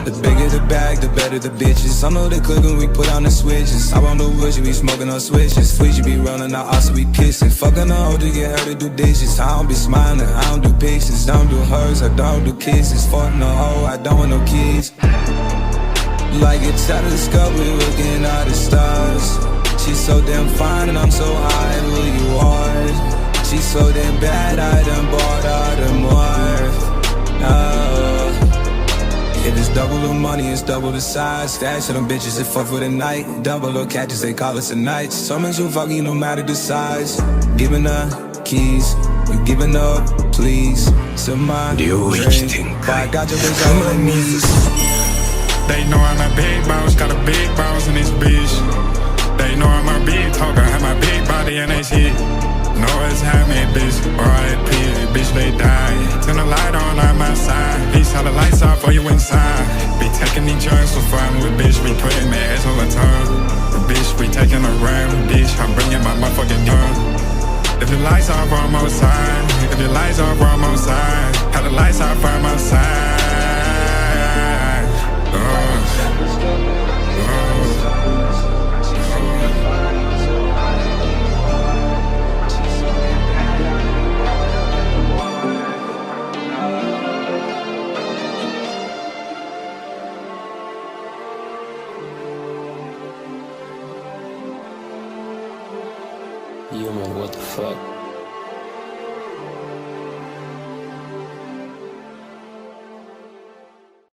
The bigger the bag, the better the bitches. I know they click when we put on the switches. I want the wood, you be smoking on switches. Fleas, you be rolling out, also we kissing. Fucking the hoe to get her to do dishes. I don't be smiling, I don't do pictures. Don't do hers, I don't do kisses. Fuck no hoe, I don't want no kids. Like a telescope, we looking at the stars. She's so damn fine and I'm so high, who you are. She's so damn bad, I done bought all the more. If it's double the money, it's double the size. Stash of them bitches that fuck for the night. Double or catches, they call us a night. Summons you fucking no matter the size. Giving up keys, you giving up, please. So my drink, but I got your bitch on my knees. They know I'm a big boss, got a big boss in this bitch. They know I'm a big talker, have my big body and they shit. Know it's how me, bitch, R.I.P. Bitch, they die. Turn the light on my side. Bitch, how the lights off for you inside. Be taking these drugs for fun with bitch. We putting their ass on the tongue. Bitch, we taking a run. Bitch, I'm bringing my motherfucking gun. If the lights off on my side. If the lights off on my side. How the lights off on my side. Yo man, what the fuck?